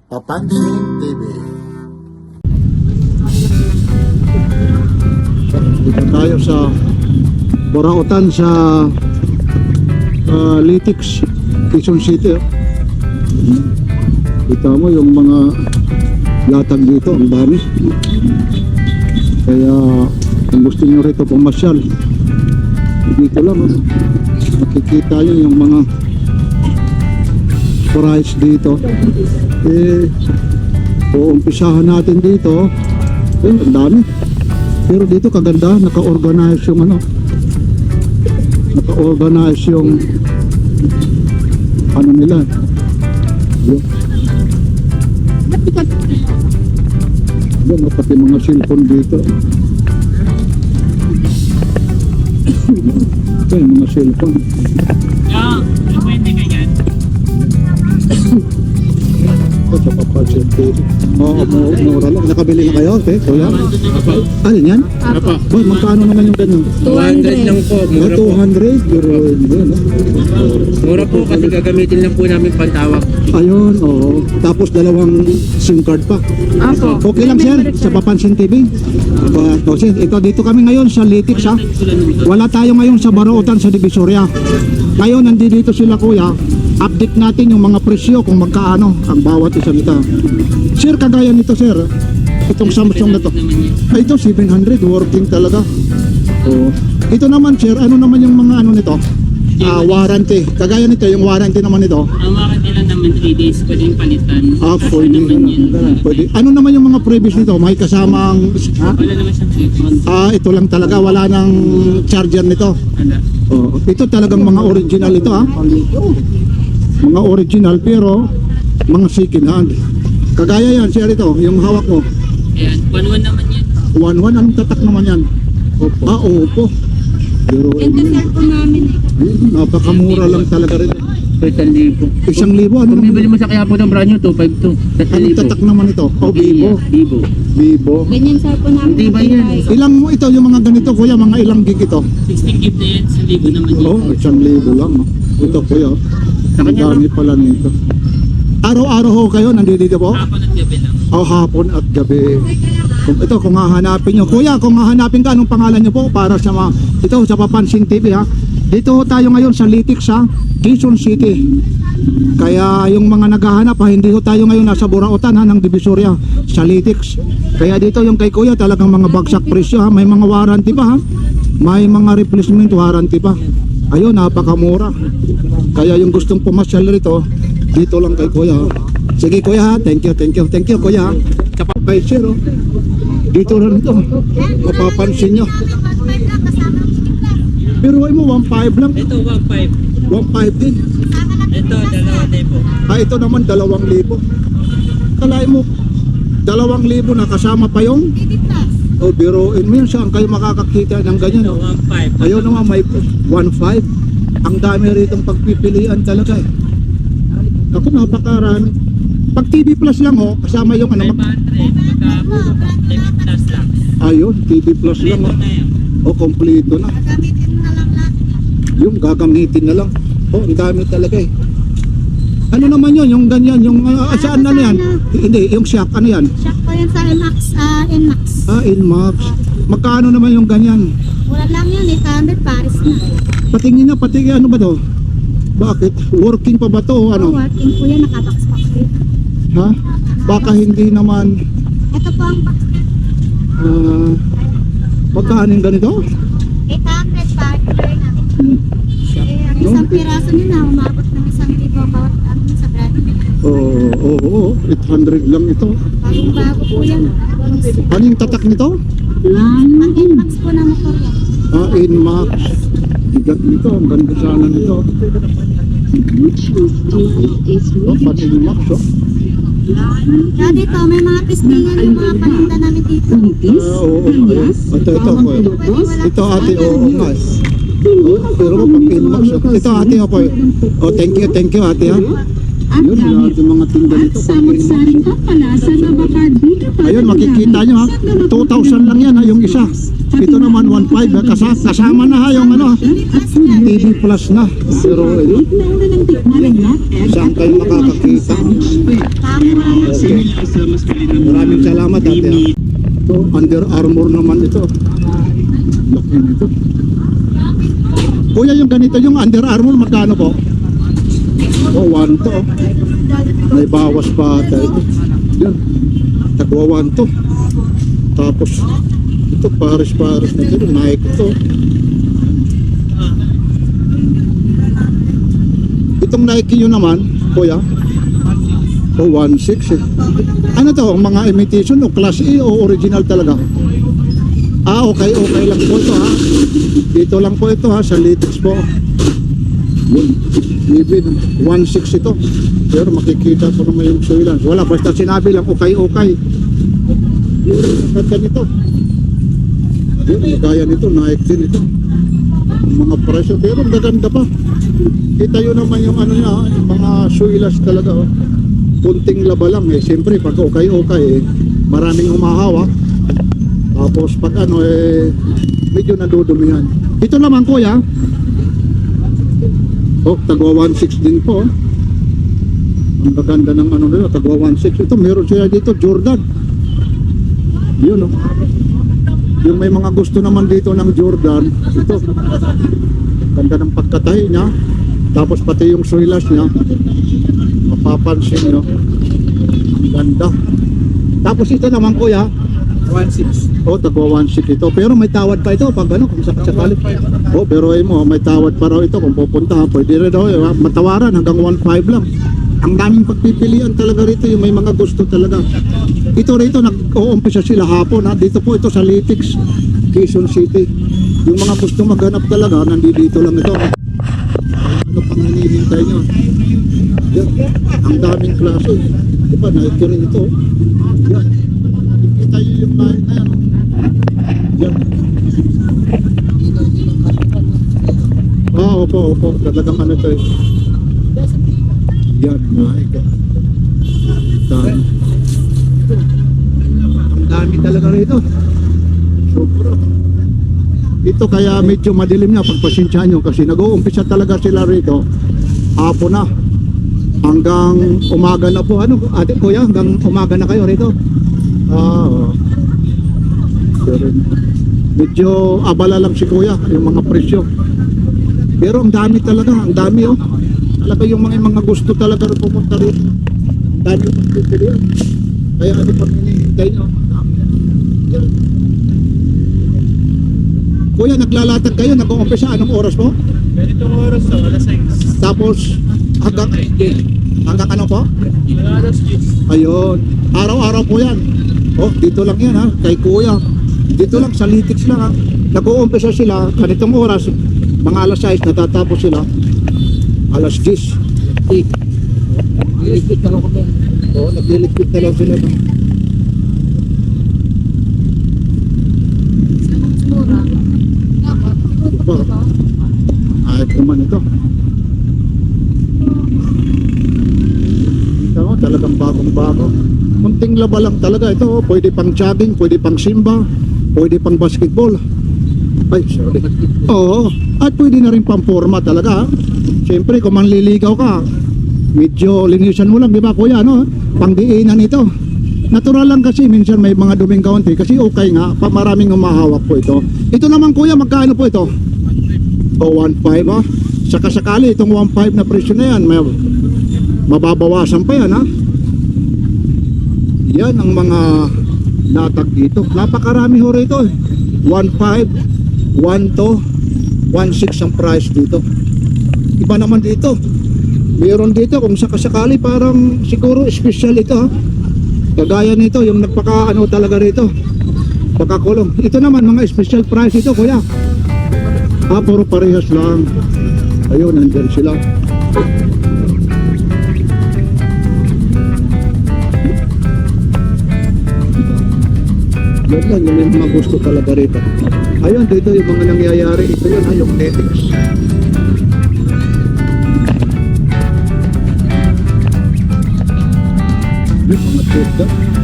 Papansin TV. Dito tayo sa Borautan sa Litix, Quezon City. Kita mo yung mga latag dito, ang dami. Kaya kung gusto nyo rito pumasyal, dito lang makikita nyo yung mga price dito. Uumpisahan natin dito. Ang dami. Pero dito kaganda, naka-organize yung naka-organize yung nila. Yan, pati mga cellphone dito. Ito yung mga cellphone. Pwede ganyan. Ito sa papansin TV. Oo, mura lang. Nakabili na kayo, kuya? Ano yan? Boy, magkano naman yung ganyan? 200 lang po. Mura po. 200? Pero yun, Mura po kasi gagamitin lang po namin pantawag. ayun, oo. Tapos dalawang SIM card pa. Apo. Okay lang, sir, sa Papansin TV. Ito, dito kami ngayon sa Litix, ha? Wala tayo ngayon sa Borautan sa Divisoria. Ngayon, nandito sila, kuya. Update natin yung mga presyo kung magkaano ang bawat isa nito. Sir, kagaya nito, sir. Itong Samsung na to. Ay, ito, 700. Working talaga. Oh. Ito naman, sir, ano naman yung mga ano nito? Warranty. Kagaya nito, yung warranty naman ito. Ang warranty lang naman 3 days, pwede yung palitan. Pwede. Pwede. Ano naman yung mga previous nito? May kasamang... Wala naman siyang treatment. Ito lang talaga. Wala nang charger nito. Wala. Oh. Ito talagang mga original ito, ha? Mga original pero mga second hand. Kagaya yan, sir, ito. Yung hawak mo. Ayan, 1-1 naman yan. 1-1. Anong tatak naman yan? Opo. Opo. Pero Ito cellphone namin napakamura lang talaga rin. 1,000. 1,000. Ano Kung bibili mo sa Quiapo ng brand new, 252. Anong tatak naman ito? Vivo. Vivo. Vivo. Ganyan cellphone namin. Hindi ba yan? Ilang mo ito, yung mga ganito, kuya, mga ilang gig ito? 16 gig na yan, 1,000 naman yan. Oo, 1,000 lang. No? Ito, kuya. Sa Ang kanya dami pala nito. Araw-araw ho kayo, nandito po? hapon at gabi lang. Hapon at gabi. Kung hahanapin nyo. Kuya, kung hahanapin ka, anong pangalan nyo po? Para sa mga, ito, sa Papansin TV, ha? Dito ho tayo ngayon sa Litix, ha? Quezon City. Kaya yung mga naghahanap, ha? Hindi ho tayo ngayon nasa Borautan, ha? Ng Divisoria, sa Litix. Kaya dito yung kay kuya, talagang mga bagsak presyo, ha? May mga warranty pa, ha? May mga replacement warranty pa. Ayun, napakamura. Kaya yung gustong pumasyal rito, dito lang kay kuya, ha? Sige kuya, ha? Thank you kuya, ha? Kay sir, oh. Dito rin ito, mapapansin nyo. Pero ay mo, 1.5 lang. Ito, 1.5. 1.5 din. Ito, 2,000. Ito naman 2,000. Kalay mo 2,000 na kasama pa yung biruin mo yun, saan kayo makakakita ng ganyan, Ito, oh? 1.5. Ayun naman, may 1.5. Ang dami ritong pagpipilian talaga, eh. Ako, napakarami. Pag TV Plus lang, oh, kasama yung 500. Plus lang. ayun, TV Plus lang, Dito oh. na yan. Kompleto na. Yung gagamitin na lang. Ang dami talaga, eh. Ano naman yun? Yung ganyan, yung saan na yan? Hindi, yung shock, ano yan? Shock po yan sa NMAX. Inmax. Magkano naman yung ganyan? Wala lang yun, 800 Paris na. Patingin na, patingin, ano ba to? Bakit? Working pa ba to? o Ano? Working po yan, nakabox-box po. Ha? Baka hindi naman, Ito po ang box. magkano yung ganito? 800 Paris na. Ang isang piraso nyo na, umabot ng 1,000 bawat sa brand. Oo, 800 lang ito. Bagong bago po yan. Ano yung tatak nito? Pang NMAX po na motor yan. Inmax. Bigat nito, ang ganda sana nito. Pati Inmax, oh. Kaya dito, may mga pistingan yung mga paninda namin dito. Oo, ayun. Ito po. Ito ate, oo nga. Pero mo pag Inmax, oh. Ito ate, po. Oh, thank you ate, ha. at Yun, lahat damit. yung mga tinda At nito. samot-saring pampalasa na baka di ka pa Ayun, makikita nyo ha. 2,000 lang yan ha, yung isa. Ito naman 1,500 ha. Kasama na ha yung ano ha. TV Plus na. Pero ayun, Nauna ng tikman ang lahat. saan kayo makakakita? Okay. Maraming salamat ate ha. Ito, Under Armour naman ito. Laki nito. Kuya, yung ganito, yung Under Armour, magkano po? Oh, 1 to. May bawas pa ata ito. Yan. Tagwa 1 to. Tapos, ito, pares-pares na ito. Nike ito. Itong Nike yun naman, kuya. Oh, 1.6 eh. Ano to? Ang mga imitation o class A o original talaga? Ah, okay lang po ito ha. Dito lang po ito ha, sa Litix po. Yun, even 1.6 ito. Pero makikita po naman yung surveillance. Wala, basta sinabi lang, okay. Yun, ganda nito. Yun, gaya nito, Nike din ito. Ang mga presyo, pero ang gaganda pa. Kita yun naman yung ano niya, yung mga surveillance talaga. Oh. Punting laba lang eh. Siyempre, pag okay eh, maraming humahawa. Tapos pag ano eh, medyo nadudumihan. Ito naman kuya. Oh, tagwa 1.6 din po. Ang gaganda ng ano nila, tagwa 1.6. Ito, meron siya dito, Jordan. Yun oh. Yung may mga gusto naman dito ng Jordan, ito. Ganda ng pagkatahi niya. Tapos pati yung suilas niya. Mapapansin nyo. Ang ganda. Tapos ito naman kuya, 1.6. oh, tagwa 1.6 ito. Pero may tawad pa ito pag ano, kung sakali. Oh, pero ay mo, may tawad pa raw ito kung pupunta. Pwede rin daw, matawaran hanggang 1.5 lang. Ang daming pagpipilian talaga rito, yung may mga gusto talaga. Ito rito, nag-uumpisa sila hapon ha. Dito po ito sa Litix, Quezon City. Yung mga gusto maghanap talaga, nandito lang ito. Ano pang hinihintay nyo? Yan, ang daming klase. Diba, Nike rin ito. Yan. Kita nyo yung Nike na yan. Yan. Opo. Talagang ano ito eh. Yan, Nike. Dami. Ang dami talaga rito. Sobra. Ito kaya medyo madilim na, pagpasensyahan nyo kasi nag-uumpisa talaga sila rito hapon na hanggang umaga na po. Ano ate kuya, hanggang umaga na kayo rito? Oo. Pero medyo abala lang si kuya yung mga presyo, pero ang dami talaga, ang dami oh. Talaga yung mga gusto talaga rin pumunta rito, ang dami yung pagpipilian. Kaya ano pang hinihintay nyo? Yan. Kuya, naglalatag kayo, nag-uumpisa, anong oras po? Ganitong oras to, alas 6. Tapos hanggang ano po? Alas 10. Ayun, araw-araw po yan. Oh, dito lang yan ha, kay kuya. Dito lang, sa Litix lang ha. Nag-uumpisa sila, ganitong oras, mga alas 6, natatapos sila. Alas 10. Iligpit na lang kami. Oo, nagliligpit na lang sila. Ayos naman ito. Ito, talagang bagong-bago. Munting laba lang talaga ito. Pwede pang jogging, pwede pang simba, pwede pang basketball. Ay, sorry. Oo, at pwede na rin pang forma talaga. Siyempre, kung manliligaw ka, medyo linisan mo lang, di ba kuya, no? Pangdiinan ito. Natural lang kasi, minsan may mga duming kaunti. Kasi okay nga, maraming umahawak po ito. Ito naman kuya, magkano po ito? O 1.5 ha? Saka sakali itong 1.5 na presyo na yan, may mababawasan pa yan ha? Yan ang mga latag dito. Napakarami ho rito eh. 1.5, 1 to 1.6 ang price dito. Iba naman dito. Meron dito kung sakasakali parang siguro special ito ha. Kagaya nito yung nagpaka ano talaga rito. Pagkakulong. Ito naman mga special price ito kuya. Ah, puro parehas lang. Ayun, nandyan sila. Yan lang, yung mga gusto talaga rito. Ayun, dito yung mga nangyayari. Ito yun, yung Netflix. Mga toothbrush.